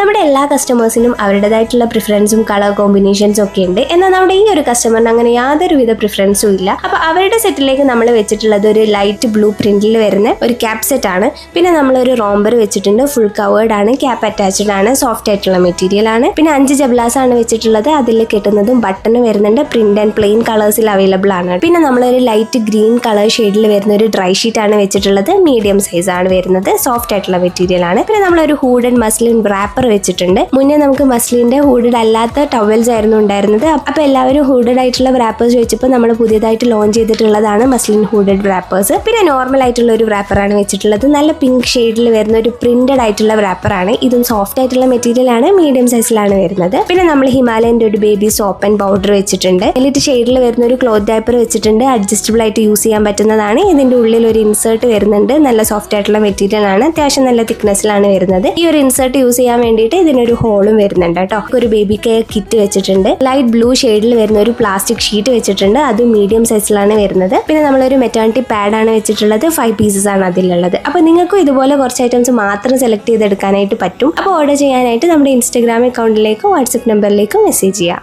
നമ്മുടെ എല്ലാ കസ്റ്റമേഴ്സിനും അവരുടേതായിട്ടുള്ള പ്രിഫറൻസും കളർ കോമ്പിനേഷൻസും ഒക്കെ ഉണ്ട്. എന്നാൽ നമ്മുടെ ഈ ഒരു കസ്റ്റമറിന് അങ്ങനെ യാതൊരുവിധ പ്രിഫറൻസും ഇല്ല. അപ്പൊ അവരുടെ സെറ്റിലേക്ക് നമ്മൾ വെച്ചിട്ടുള്ളത് ഒരു ലൈറ്റ് ബ്ലൂ പ്രിന്റിൽ വരുന്ന ഒരു ക്യാപ് സെറ്റ് ആണ്. പിന്നെ നമ്മളൊരു റോംബർ വെച്ചിട്ടുണ്ട്, ഫുൾ കവേർഡ് ആണ്, ക്യാപ്പ് അറ്റാച്ച്ഡ് ആണ്, സോഫ്റ്റ് ആയിട്ടുള്ള മെറ്റീരിയൽ ആണ്. പിന്നെ 5 ജബ്ലാസ് ആണ് വെച്ചിട്ടുള്ളത്. അതിൽ കിട്ടുന്നതും ബട്ടൺ വരുന്നുണ്ട്, പ്രിന്റ് ആൻഡ് പ്ലെയിൻ കളേഴ്സിൽ അവൈലബിൾ ആണ്. പിന്നെ നമ്മളൊരു ലൈറ്റ് ഗ്രീൻ കളർ ഷെയ്ഡിൽ വരുന്ന ഒരു ഡ്രൈ ഷീറ്റ് ആണ് വെച്ചിട്ടുള്ളത്. മീഡിയം സൈസ് ആണ് വരുന്നത്, സോഫ്റ്റ് ആയിട്ടുള്ള മെറ്റീരിയൽ ആണ്. പിന്നെ നമ്മളൊരു ഹൂഡഡ് മസ്ലിൻ റാപ്പർ വെച്ചിട്ടുണ്ട്. മുന്നേ നമുക്ക് മസ്ലിന്റെ ഹൂഡഡ് അല്ലാത്ത ടവൽസ് ആയിരുന്നു ഉണ്ടായിരുന്നത്. അപ്പൊ എല്ലാവരും ഹൂഡഡ് ആയിട്ടുള്ള റാപ്പേഴ്സ് വെച്ചപ്പോൾ നമ്മൾ പുതിയതായിട്ട് ലോഞ്ച് ചെയ്തിട്ടുള്ളതാണ് മസ്ലിൻ ഹൂഡഡ് റാപ്പേഴ്സ്. പിന്നെ നോർമൽ ആയിട്ടുള്ള ഒരു റാപ്പറാണ് വെച്ചിട്ടുള്ളത്. നല്ല പിങ്ക് ഷെയ്ഡിൽ വരുന്ന ഒരു പ്രിന്റഡ് ആയിട്ടുള്ള റാപ്പറാണ്. ഇതും സോഫ്റ്റ് ആയിട്ടുള്ള മെറ്റീരിയൽ ആണ്, മീഡിയം സൈസിലാണ് വരുന്നത്. പിന്നെ നമ്മൾ ഹിമാലയന്റെ ഒരു ബേബി സോപ്പ് ആൻഡ് പൗഡർ വെച്ചിട്ടുണ്ട്. എലിറ്റ് ഷെയ്ഡിൽ വരുന്ന ഒരു ക്ലോത്ത് ഡയപ്പർ വെച്ചിട്ടുണ്ട്. അഡ്ജസ്റ്റബിൾ ആയിട്ട് യൂസ് ചെയ്യാൻ പറ്റുന്നതാണ്. ഇതിന്റെ ഉള്ളിൽ ഒരു ഇൻസേർട്ട് വരുന്നുണ്ട്. നല്ല സോഫ്റ്റ് ആയിട്ടുള്ള മെറ്റീരിയൽ ആണ്, അത്യാവശ്യം നല്ല തിക്നെസ്സിലാണ് വരുന്നത്. ഈ ഒരു ഇൻസേർട്ട് യൂസ് ചെയ്യാൻ വേണ്ടിയിട്ട് ഇതിനൊരു ഹോളും വരുന്നുണ്ട് കേട്ടോ. ഒരു ബേബി കെയർ കിറ്റ് വെച്ചിട്ടുണ്ട്. ലൈറ്റ് ബ്ലൂ ഷെയ്ഡിൽ വരുന്ന ഒരു പ്ലാസ്റ്റിക് ഷീറ്റ് വെച്ചിട്ടുണ്ട്. അത് മീഡിയം സൈസിലാണ് വരുന്നത്. പിന്നെ നമ്മളൊരു മെറ്റേണിറ്റി പാഡ് ആണ് വെച്ചിട്ടുള്ളത്. 5 പീസസ് ആണ് അതിലുള്ളത്. അപ്പൊ നിങ്ങൾക്കും ഇതുപോലെ കുറച്ച് ഐറ്റംസ് മാത്രം സെലക്ട് ചെയ്തെടുക്കാനായിട്ട് പറ്റും. അപ്പോൾ ഓർഡർ ചെയ്യാനായിട്ട് നമ്മുടെ ഇൻസ്റ്റാഗ്രാം അക്കൗണ്ടിലേക്കോ വാട്സ്ആപ്പ് നമ്പറിലേക്കോ മെസ്സേജ് ചെയ്യാം.